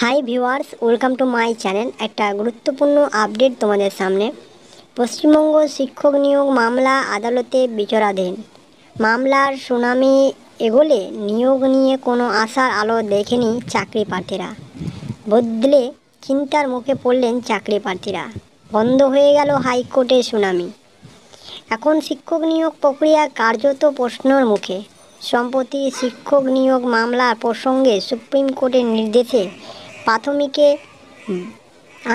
Hi viewers, welcome to my channel. একটা গুরুত্বপূর্ণ update তোমাদের সামনে। পশ্চিমবঙ্গ শিক্ষক নিয়োগ মামলা আদালতে বিচারাধীন। মামলার শুনানি এগোলে নিয়োগ নিয়ে কোনো আশার আলো দেখেনি চাকরি প্রার্থীরা। বদলে চিন্তার মুখে পড়লেন চাকরি প্রার্থীরা। বন্ধ হয়ে গেল হাইকোর্টের শুনানি। এখন শিক্ষক নিয়োগ প্রক্রিয়া কার্যত প্রশ্নের মুখে। সম্প্রতি শিক্ষক নিয়োগ মামলা প্রসঙ্গে সুপ্রিম কোর্টের নির্দেশে প্রাথমিকে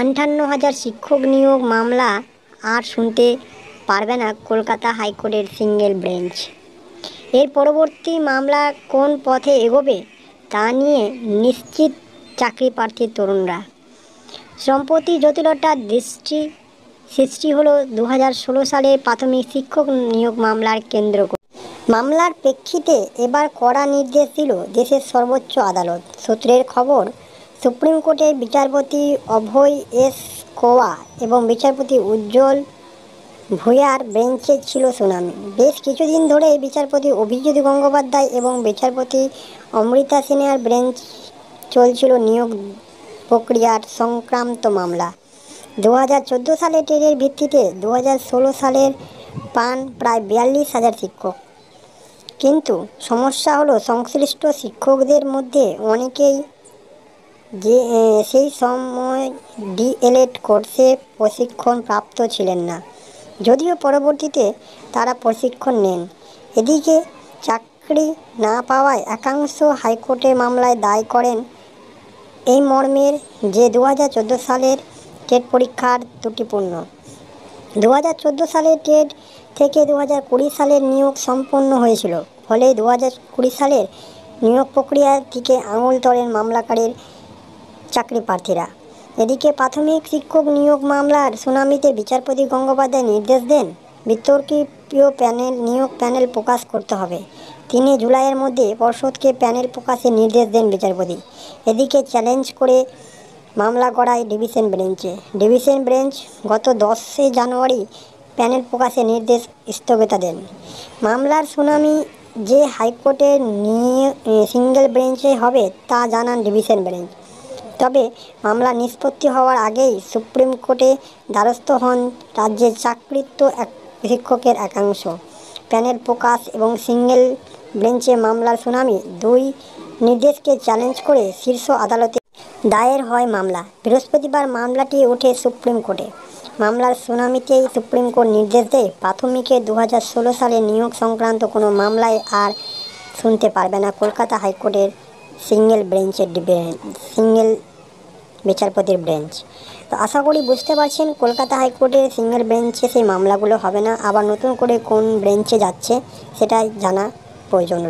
58,000 শিক্ষক নিয়োগ মামলা আর শুনতে পারবে না কলকাতা হাইকোর্টের সিঙ্গেল বেঞ্চ। এর পরবর্তী মামলা কোন পথে এগোবে তা নিয়ে নিশ্চিত চাকরি প্রার্থী তরুণরা। সম্প্রতি জটিলতার সৃষ্টি হলো 2016 সালে প্রাথমিক শিক্ষক নিয়োগ মামলার কেন্দ্র করে। মামলার প্রেক্ষিতে এবার কড়া নির্দেশ দিল দেশের সর্বোচ্চ আদালত। সূত্রের খবর, সুপ্রিম কোর্টের বিচারপতি অভয় এস কোয়া এবং বিচারপতি উজ্জ্বল ভূঁইয়ার বেঞ্চে ছিল শুনানি। বেশ কিছুদিন ধরে বিচারপতি অভিজিৎ গঙ্গোপাধ্যায় এবং বিচারপতি অমৃতা সিনহার বেঞ্চ চলছিল নিয়োগ প্রক্রিয়ার সংক্রান্ত মামলা। 2014 সালে টেটের ভিত্তিতে 2016 সালের পান প্রায় 42,000 শিক্ষক। কিন্তু সমস্যা হলো সংশ্লিষ্ট শিক্ষকদের মধ্যে অনেকেই সেই সময় ডিএলএড কোর্সে প্রশিক্ষণ প্রাপ্ত ছিলেন না, যদিও পরবর্তীতে তারা প্রশিক্ষণ নেন। এদিকে চাকরি না পাওয়ায় একাংশ হাইকোর্টে মামলায় দায় করেন এই মর্মের যে 2014 সালের টেট পরীক্ষার ত্রুটিপূর্ণ। 2014 সালে টেট থেকে 2020 সালের নিয়োগ সম্পন্ন হয়েছিল, ফলে 2020 সালের নিয়োগ প্রক্রিয়ার দিকে আঙুল তোলেন মামলাকারীর চাকরি প্রার্থীরা। এদিকে প্রাথমিক শিক্ষক নিয়োগ মামলার শুনানিতে বিচারপতি গঙ্গোপাধ্যায় নির্দেশ দেন বিতর্কিত নিয়োগ প্যানেল প্রকাশ করতে হবে। 3 জুলাইয়ের মধ্যে পর্ষদকে প্যানেল প্রকাশের নির্দেশ দেন বিচারপতি। এদিকে চ্যালেঞ্জ করে মামলা গড়ায় ডিভিশন বেঞ্চে। ডিভিশন বেঞ্চ গত 10 জানুয়ারি প্যানেল প্রকাশের নির্দেশ স্থগিত দেন। মামলার শুনানি যে হাইকোর্টের সিঙ্গেল বেঞ্চে হবে তা জানান ডিভিশন বেঞ্চ। তবে মামলা নিষ্পত্তি হওয়ার আগেই সুপ্রিম কোর্টে দ্বারস্থ হন রাজ্যের চাকরিরত শিক্ষকের একাংশ। প্যানেল প্রকাশ এবং সিঙ্গেল বেঞ্চে মামলার শুনানি, দুই নির্দেশকে চ্যালেঞ্জ করে শীর্ষ আদালতে দায়ের হয় মামলা। বৃহস্পতিবার মামলাটি ওঠে সুপ্রিম কোর্টে। মামলার শুনানিতেই সুপ্রিম কোর্ট নির্দেশ দেয় প্রাথমিকে 2016 সালে নিয়োগ সংক্রান্ত কোনো মামলায় আর শুনতে পারবে না কলকাতা হাইকোর্টের সিঙ্গেল বিচারপতির বেঞ্চ। তো আশা করি বুঝতে পারছেন, কলকাতা হাইকোর্টের সিঙ্গেল বেঞ্চে সেই মামলাগুলো হবে না। আবার নতুন করে কোন বেঞ্চে যাচ্ছে সেটাই জানা প্রয়োজন রয়েছে।